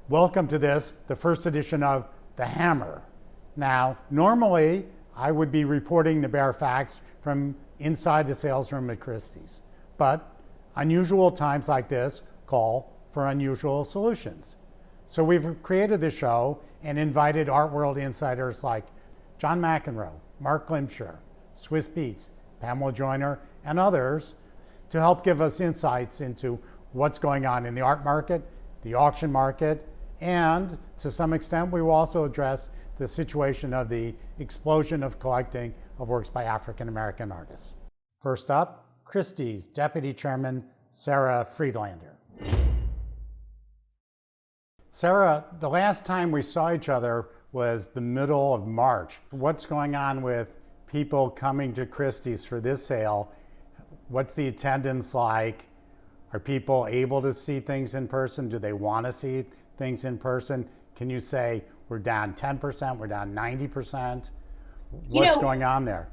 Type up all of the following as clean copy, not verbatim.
Welcome to this, the first edition of The Hammer. Now, normally I would be reporting the Baer Faxt from inside the sales room at Christie's, but unusual times like this call for unusual solutions. So we've created this show and invited art world insiders like John McEnroe, Marc Glimcher, Swizz Beatz, Pamela Joyner, and others to help give us insights into what's going on in the art market, the auction market, and to some extent we will also address the situation of the explosion of collecting of works by African American artists. First up, Christie's Deputy Chairman Sara Friedlander. Sara, the last time we saw each other was the middle of March. What's going on with people coming to Christie's for this sale? What's the attendance like? Are people able to see things in person? Do they want to see things in person? Can you say we're down 10%, we're down 90%? What's going on there?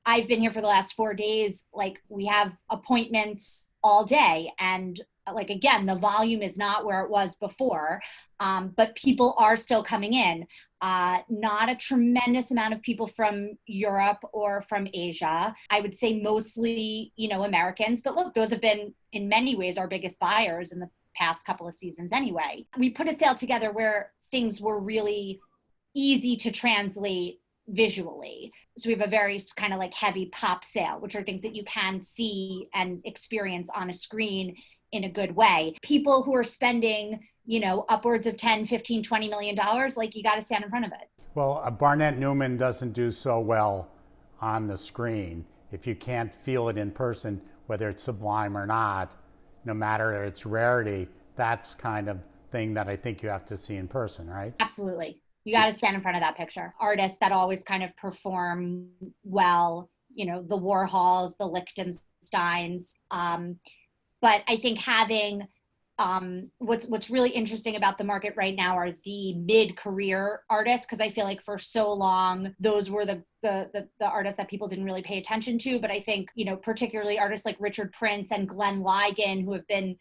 I've been here for the last 4 days. Like, we have appointments all day. And like, again, the volume is not where it was before, but people are still coming in. Not a tremendous amount of people from Europe or from Asia. I would say mostly, Americans. But look, those have been, in many ways, our biggest buyers in the past couple of seasons anyway. We put a sale together where things were really easy to translate visually. So we have a very kind of like heavy pop sale, which are things that you can see and experience on a screen in a good way. People who are spending, upwards of 10, 15, $20 million, like, you got to stand in front of it. Well, a Barnett Newman doesn't do so well on the screen. If you can't feel it in person, whether it's sublime or not, no matter its rarity, that's kind of thing that I think you have to see in person, right? Absolutely. You got to stand in front of that picture. Artists that always kind of perform well, the Warhols, the Lichtensteins. But I think having what's really interesting about the market right now are the mid-career artists, because I feel like for so long those were the artists that people didn't really pay attention to. But I think, particularly artists like Richard Prince and Glenn Ligon, who have been,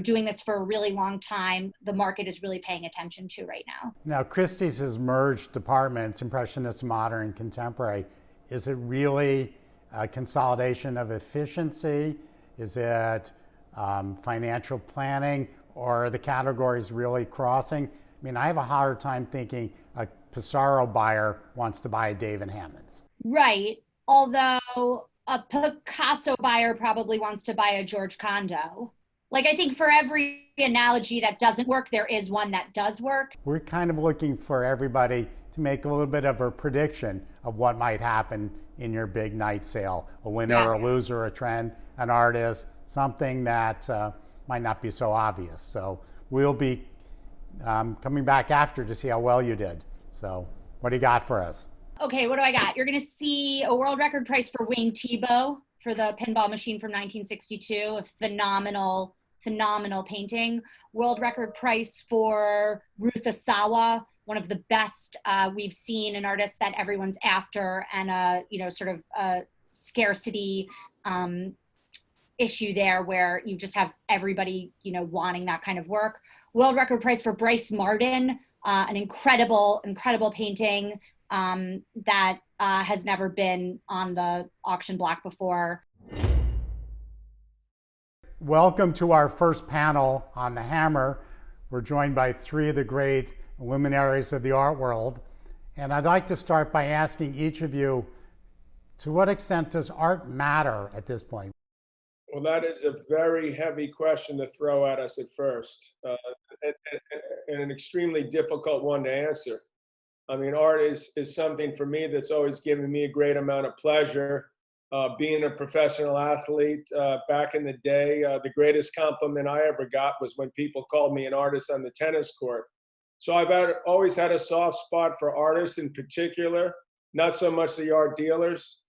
doing this for a really long time, the market is really paying attention to right now. Now, Christie's has merged departments, Impressionist, Modern, Contemporary. Is it really a consolidation of efficiency? Is it financial planning, or are the categories really crossing? I mean, I have a harder time thinking a Pissarro buyer wants to buy a Dave and Hammonds. Right. Although a Picasso buyer probably wants to buy a George Condo. Like, I think for every analogy that doesn't work, there is one that does work. We're kind of looking for everybody to make a little bit of a prediction of what might happen in your big night sale. A winner, a loser, a trend, an artist, something that might not be so obvious. So we'll be coming back after to see how well you did. So what do you got for us? Okay, what do I got? You're going to see a world record price for Wayne Thiebaud for the pinball machine from 1962, a phenomenal painting. World record price for Ruth Asawa, one of the best we've seen, an artist that everyone's after, and sort of a scarcity issue there where you just have everybody, wanting that kind of work. World record price for Bryce Martin, an incredible painting that has never been on the auction block before. Welcome to our first panel on The Hammer. We're joined by three of the great luminaries of the art world. And I'd like to start by asking each of you, to what extent does art matter at this point? Well, that is a very heavy question to throw at us at first, and an extremely difficult one to answer. I mean, art is something for me that's always given me a great amount of pleasure. Being a professional athlete back in the day, the greatest compliment I ever got was when people called me an artist on the tennis court. So I've always had a soft spot for artists in particular, not so much the art dealers.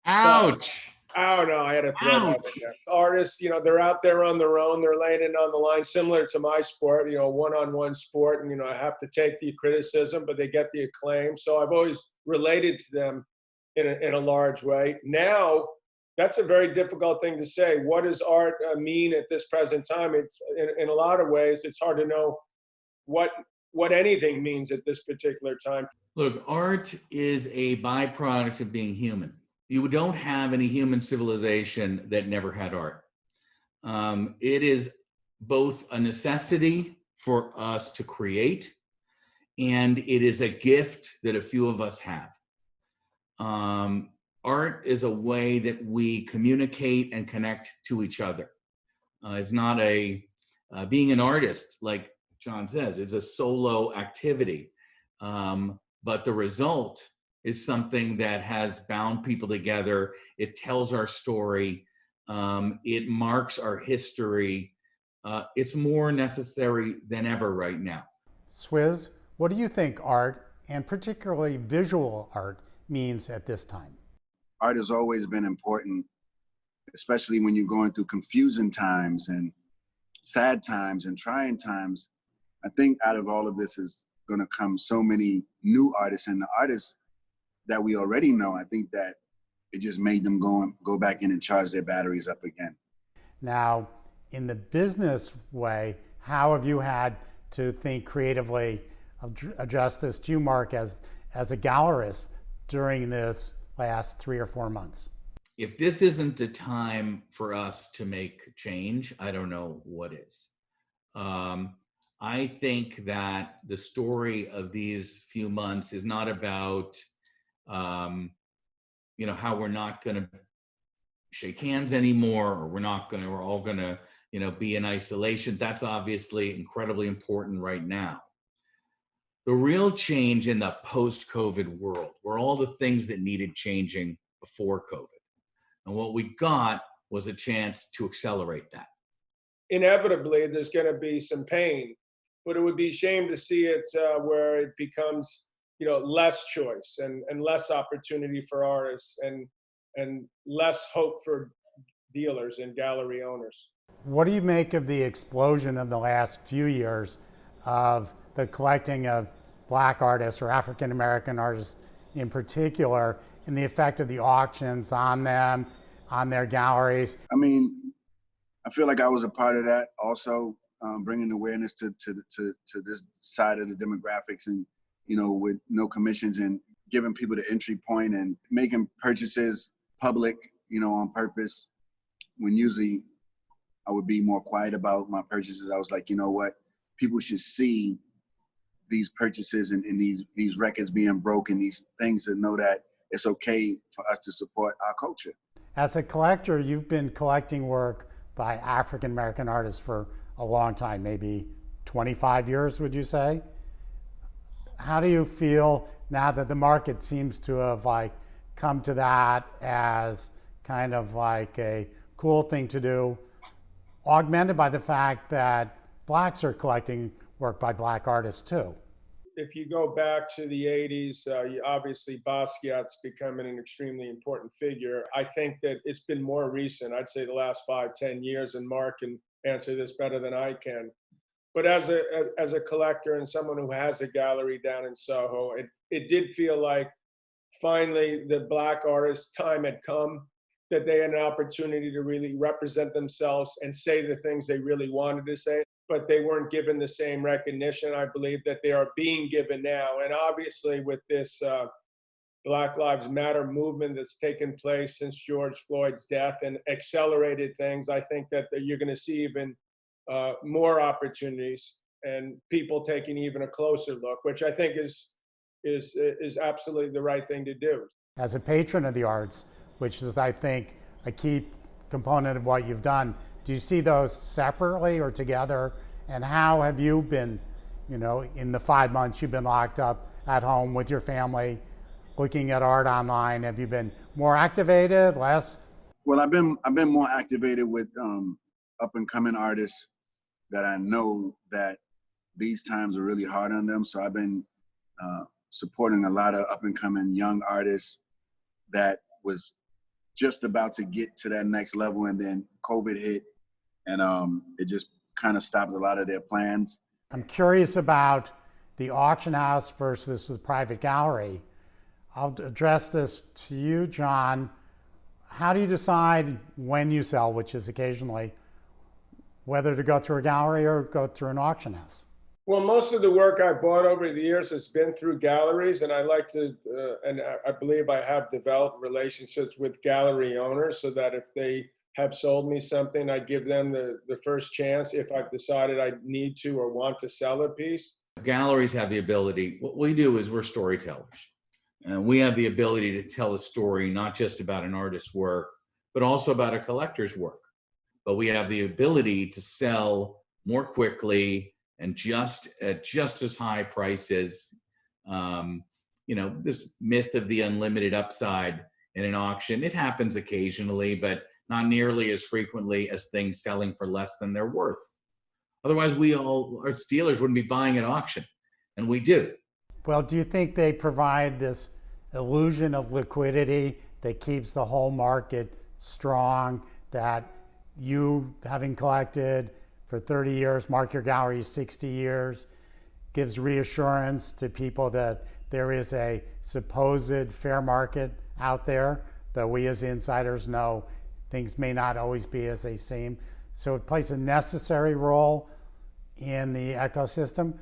Ouch. Oh, no, I had to throw that in there. Artists, they're out there on their own. They're laying it on the line, similar to my sport, one-on-one sport. And, I have to take the criticism, but they get the acclaim. So I've always related to them in a large way. Now, That's a very difficult thing to say. What does art mean at this present time? It's in a lot of ways, it's hard to know what anything means at this particular time. Look, art is a byproduct of being human. You don't have any human civilization that never had art. It is both a necessity for us to create, and it is a gift that a few of us have. Art is a way that we communicate and connect to each other. It's not being an artist, like John says, it's a solo activity. But the result is something that has bound people together. It tells our story. It marks our history. It's more necessary than ever right now. Swizz, what do you think art, and particularly visual art, means at this time? Art has always been important, especially when you're going through confusing times and sad times and trying times. I think out of all of this is going to come so many new artists, and the artists that we already know, I think that it just made them go back in and charge their batteries up again. Now, in the business way, how have you had to think creatively, adjust this to you, Marc, as a gallerist during this last 3 or 4 months? If this isn't the time for us to make change, I don't know what is. I think that the story of these few months is not about, how we're not going to shake hands anymore, or we're all going to, be in isolation. That's obviously incredibly important right now. The real change in the post-COVID world were all the things that needed changing before COVID. And what we got was a chance to accelerate that. Inevitably, there's going to be some pain, but it would be a shame to see it where it becomes, less choice and less opportunity for artists and less hope for dealers and gallery owners. What do you make of the explosion of the last few years of the collecting of Black artists or African American artists in particular, and the effect of the auctions on them, on their galleries? I mean, I feel like I was a part of that also, bringing awareness to this side of the demographics, and with no commissions and giving people the entry point and making purchases public, on purpose, when usually I would be more quiet about my purchases. I was like, you know what, people should see these purchases and these records being broken, these things, to know that it's okay for us to support our culture. As a collector, you've been collecting work by African American artists for a long time, maybe 25 years, would you say? How do you feel now that the market seems to have come to that as kind of like a cool thing to do, augmented by the fact that Blacks are collecting work by Black artists too? If you go back to the 80s, obviously Basquiat's becoming an extremely important figure. I think that it's been more recent, I'd say the last 5-10 years, and Marc can answer this better than I can. But as a collector and someone who has a gallery down in Soho, it did feel like finally the Black artists' time had come, that they had an opportunity to really represent themselves and say the things they really wanted to say, but they weren't given the same recognition, I believe, that they are being given now. And obviously with this Black Lives Matter movement that's taken place since George Floyd's death and accelerated things, I think that you're going to see even more opportunities and people taking even a closer look, which I think is absolutely the right thing to do. As a patron of the arts, which is, I think, a key component of what you've done, do you see those separately or together? And how have you been, in the 5 months you've been locked up at home with your family, looking at art online? Have you been more activated, less? Well, I've been more activated with up and coming artists that I know that these times are really hard on them. So I've been supporting a lot of up and coming young artists that was just about to get to that next level, and then COVID hit, and it just kind of stopped a lot of their plans. I'm curious about the auction house versus the private gallery. I'll address this to you, John. how do you decide when you sell, which is occasionally, whether to go through a gallery or go through an auction house? Well, most of the work I've bought over the years has been through galleries, and I like to, and I believe I have developed relationships with gallery owners so that if they have sold me something, I give them the first chance if I've decided I need to or want to sell a piece. Galleries have the ability, what we do is we're storytellers. And we have the ability to tell a story, not just about an artist's work, but also about a collector's work. But we have the ability to sell more quickly and at just as high prices. This myth of the unlimited upside in an auction, it happens occasionally, but not nearly as frequently as things selling for less than they're worth. Otherwise, as dealers wouldn't be buying at auction, and we do. Well, do you think they provide this illusion of liquidity that keeps the whole market strong, that you, having collected for 30 years, Marc, your gallery is 60 years, gives reassurance to people that there is a supposed fair market out there, though we as insiders know things may not always be as they seem. So it plays a necessary role in the ecosystem?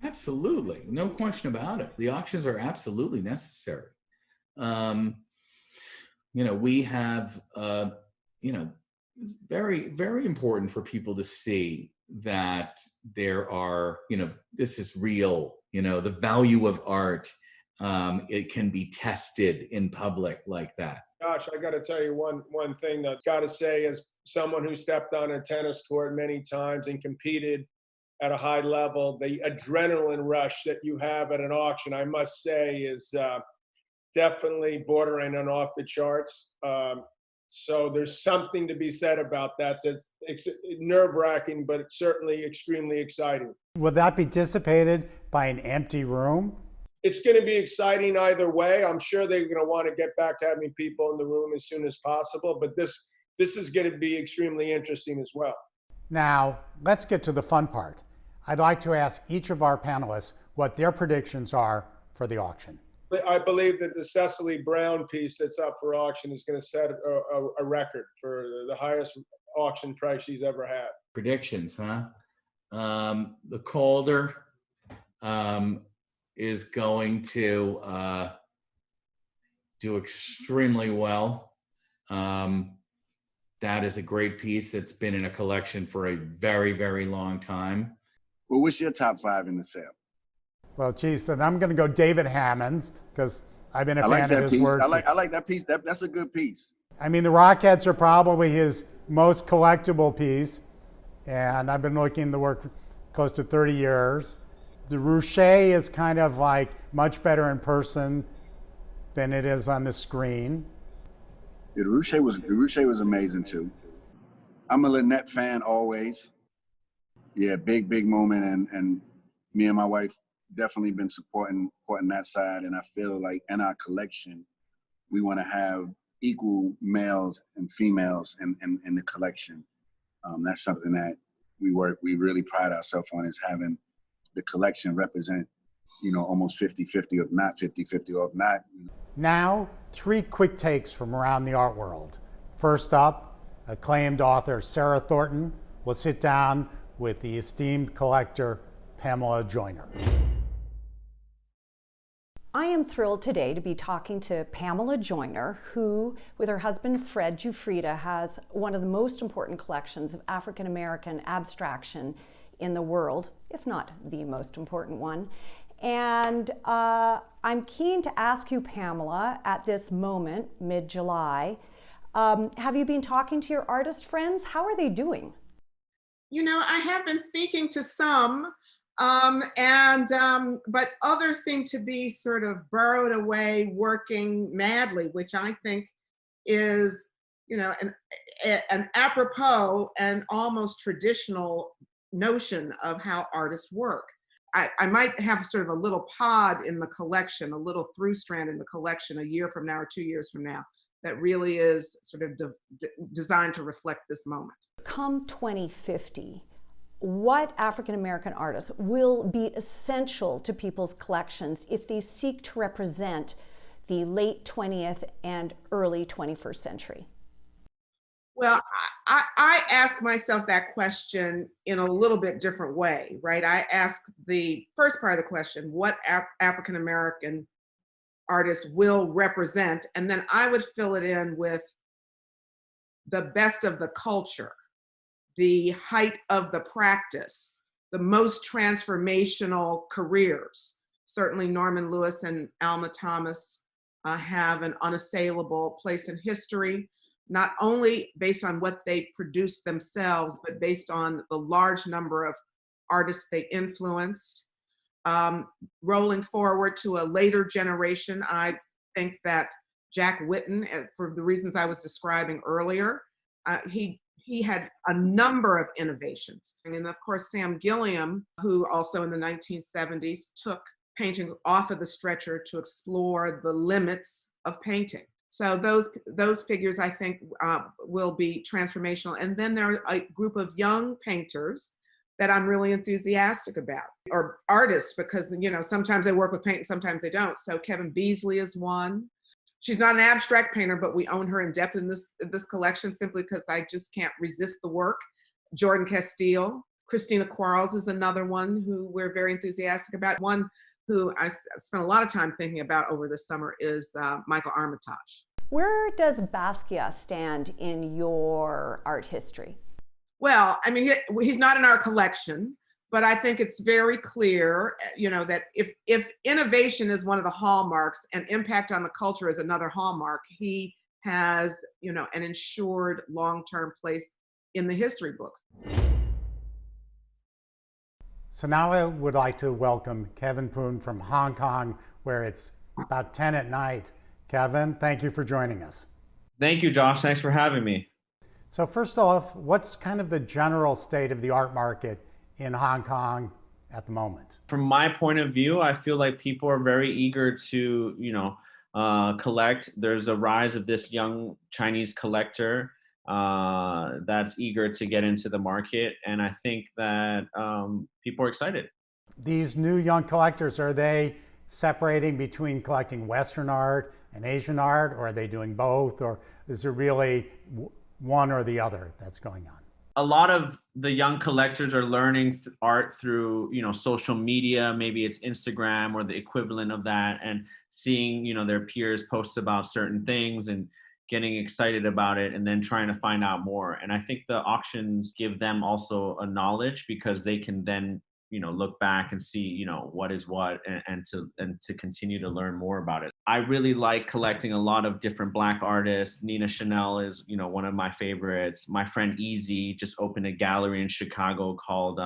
Absolutely, no question about it. The auctions are absolutely necessary. We have, it's very, very important for people to see that there are, this is real, the value of art. It can be tested in public like that. Gosh, I got to tell you one thing that's got to say, as someone who stepped on a tennis court many times and competed at a high level, the adrenaline rush that you have at an auction, I must say, is definitely bordering on off the charts. So there's something to be said about that. It's nerve-wracking, but it's certainly extremely exciting. Will that be dissipated by an empty room? It's going to be exciting either way. I'm sure they're going to want to get back to having people in the room as soon as possible, but this is going to be extremely interesting as well. Now, let's get to the fun part. I'd like to ask each of our panelists what their predictions are for the auction. I believe that the Cecily Brown piece that's up for auction is going to set a record for the highest auction price she's ever had. Predictions, huh? The Calder is going to do extremely well. That is a great piece that's been in a collection for a very, very long time. Well, what's your top 5 in the sale? Well, geez, then I'm going to go David Hammond's because I've been a fan of his piece. work. I like that piece. That's a good piece. I mean, the Rockheads are probably his most collectible piece, and I've been looking at the work close to 30 years. The Ruche is kind of like much better in person than it is on the screen. Yeah, the Ruche was amazing too. I'm a Lynette fan always. Yeah, big moment, and me and my wife definitely been supporting that side, and I feel like in our collection we want to have equal males and females in the collection. That's something that we really pride ourselves on, is having the collection represent, almost 50-50, if not 50-50, or if not. Now, 3 quick takes from around the art world. First up, acclaimed author Sara Thornton will sit down with the esteemed collector Pamela Joyner. I am thrilled today to be talking to Pamela Joyner, who, with her husband Fred Giuffrida, has one of the most important collections of African American abstraction in the world, if not the most important one. And I'm keen to ask you, Pamela, at this moment, mid-July, have you been talking to your artist friends? How are they doing? I have been speaking to some, but others seem to be sort of burrowed away, working madly, which I think is, an apropos and almost traditional notion of how artists work. I might have sort of a little pod in the collection, a little through strand in the collection a year from now or 2 years from now that really is sort of designed to reflect this moment. Come 2050, what African American artists will be essential to people's collections if they seek to represent the late 20th and early 21st century? Well, I ask myself that question in a little bit different way, right? I ask the first part of the question, what African American artists will represent? And then I would fill it in with the best of the culture, the height of the practice, the most transformational careers. Certainly Norman Lewis and Alma Thomas have an unassailable place in history, not only based on what they produced themselves, but based on the large number of artists they influenced. Rolling forward to a later generation, I think that Jack Whitten, for the reasons I was describing earlier, he had a number of innovations. And of course, Sam Gilliam, who also in the 1970s took paintings off of the stretcher to explore the limits of painting. So those figures, I think, will be transformational. And then there are a group of young painters that I'm really enthusiastic about, or artists, because sometimes they work with paint and sometimes they don't. So Kevin Beasley is one. She's not an abstract painter, but we own her in depth in this collection simply because I just can't resist the work. Jordan Castile. Christina Quarles is another one who we're very enthusiastic about. One who I spent a lot of time thinking about over the summer is Michael Armitage. Where does Basquiat stand in your art history? Well, I mean, he's not in our collection, but I think it's very clear, that if innovation is one of the hallmarks and impact on the culture is another hallmark, he has, an ensured long-term place in the history books. So now I would like to welcome Kevin Poon from Hong Kong, where it's about 10 at night. Kevin, thank you for joining us. Thank you, Josh. Thanks for having me. So first off, what's kind of the general state of the art market in Hong Kong at the moment? From my point of view, I feel like people are very eager to, collect. There's a rise of this young Chinese collector that's eager to get into the market. And I think that people are excited. These new young collectors, are they separating between collecting Western art and Asian art, or are they doing both? Or is there really one or the other that's going on? A lot of the young collectors are learning art through, social media. Maybe it's Instagram or the equivalent of that, and seeing, their peers post about certain things and getting excited about it, and then trying to find out more. And I think the auctions give them also a knowledge, because they can then, look back and see, what is what, and to continue to learn more about it. I really like collecting a lot of different Black artists. Nina Chanel is, one of my favorites. My friend Easy just opened a gallery in Chicago called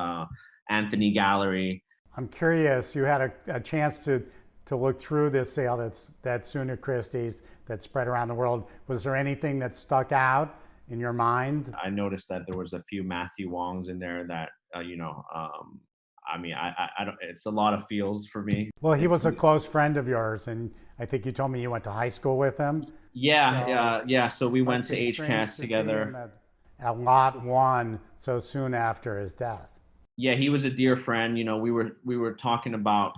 Anthony Gallery. I'm curious, you had a chance to look through this sale that's soon at Christie's, that's spread around the world. Was there anything that stuck out in your mind? I noticed that there was a few Matthew Wongs in there that, I mean, I don't, it's a lot of feels for me. Well, he was a close friend of yours, and I think you told me you went to high school with him. Yeah. So we went to HCAS together. At Lot 1, so soon after his death. Yeah, he was a dear friend. We were talking about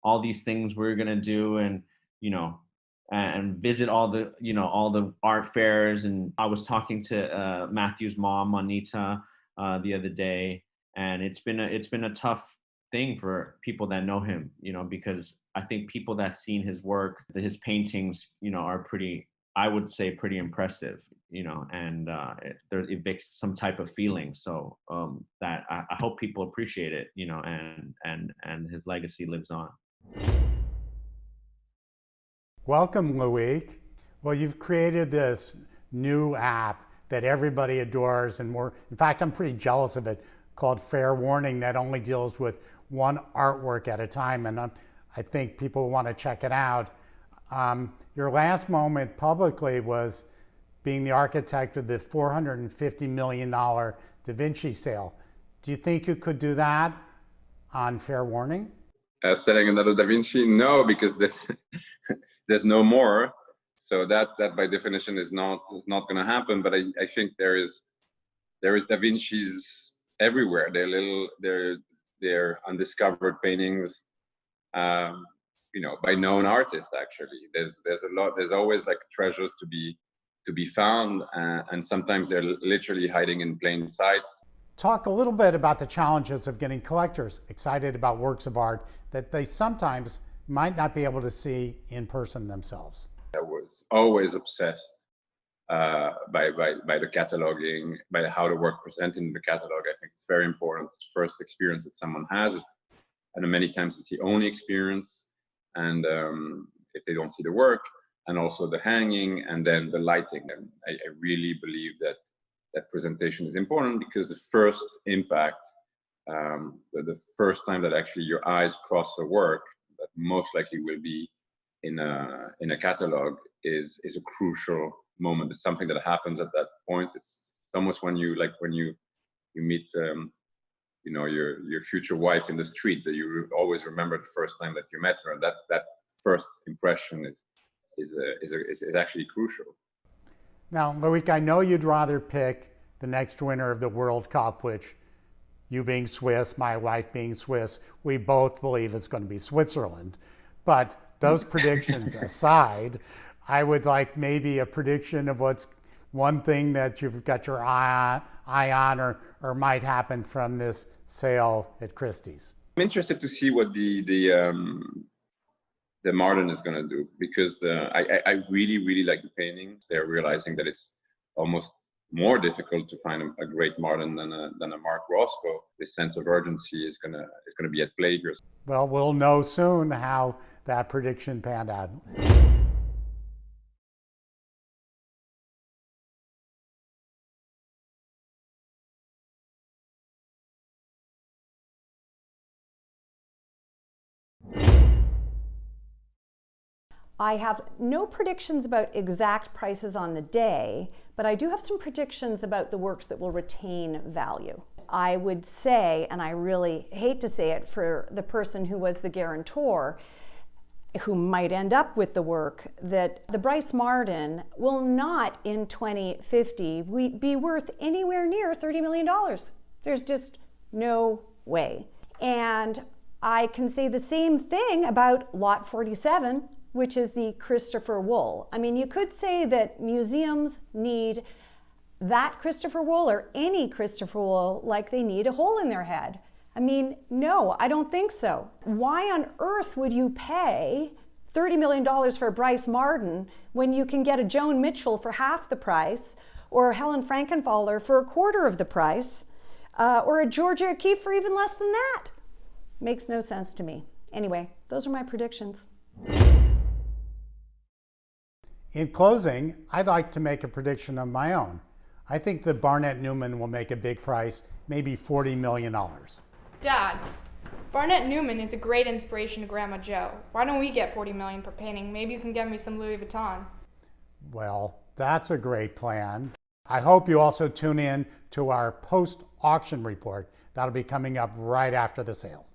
all these things we were gonna do, and and visit all the art fairs. And I was talking to Matthew's mom, Anita, the other day, and it's been a tough thing for people that know him, because I think people that seen his work, his paintings, are pretty, I would say, pretty impressive, and it evokes some type of feeling. So that I hope people appreciate it, and his legacy lives on. Welcome, Loïc. Well, you've created this new app that everybody adores, and more. In fact, I'm pretty jealous of it, called Fair Warning, that only deals with one artwork at a time, and I think people want to check it out. Your last moment publicly was being the architect of the $450 million Da Vinci sale. Do you think you could do that on Fair Warning? Selling another Da Vinci? No, because there's no more. So that by definition is not going to happen. But I think there is Da Vinci's everywhere. They're undiscovered paintings. by known artists. Actually, there's always like treasures to be found, and sometimes they're literally hiding in plain sight. Talk a little bit about the challenges of getting collectors excited about works of art that they sometimes might not be able to see in person themselves. I was always obsessed by the cataloging, by how the work presented in the catalog. I think it's very important. It's the first experience that someone has, and many times it's the only experience. And if they don't see the work, and also the hanging, and then the lighting. And I really believe that presentation is important, because the first impact, the first time that actually your eyes cross a work that most likely will be in a catalog is a crucial moment. It's something that happens at that point. It's almost when you meet your future wife in the street, that you always remember the first time that you met her. That first impression is actually crucial. Now, Loïc, I know you'd rather pick the next winner of the World Cup, which, you being Swiss, my wife being Swiss, we both believe it's going to be Switzerland. But those predictions aside, I would like maybe a prediction of what's one thing that you've got your eye on or might happen from this sale at Christie's. I'm interested to see what the modern is going to do, because I really like the painting. They're realizing that it's almost more difficult to find a great modern than a Marc Roscoe. This sense of urgency is going to be at play here. Well, we'll know soon how that prediction panned out. I have no predictions about exact prices on the day, but I do have some predictions about the works that will retain value. I would say, and I really hate to say it for the person who was the guarantor, who might end up with the work, that the Bryce Marden will not in 2050 be worth anywhere near $30 million. There's just no way. And I can say the same thing about Lot 47, which is the Christopher Wool. I mean, you could say that museums need that Christopher Wool or any Christopher Wool like they need a hole in their head. I mean, no, I don't think so. Why on earth would you pay $30 million for a Bryce Marden when you can get a Joan Mitchell for half the price, or a Helen Frankenthaler for a quarter of the price, or a Georgia O'Keeffe for even less than that? Makes no sense to me. Anyway, those are my predictions. In closing, I'd like to make a prediction of my own. I think that Barnett Newman will make a big price, maybe $40 million. Dad, Barnett Newman is a great inspiration to Grandma Joe. Why don't we get $40 million per painting? Maybe you can get me some Louis Vuitton. Well, that's a great plan. I hope you also tune in to our post-auction report. That'll be coming up right after the sale.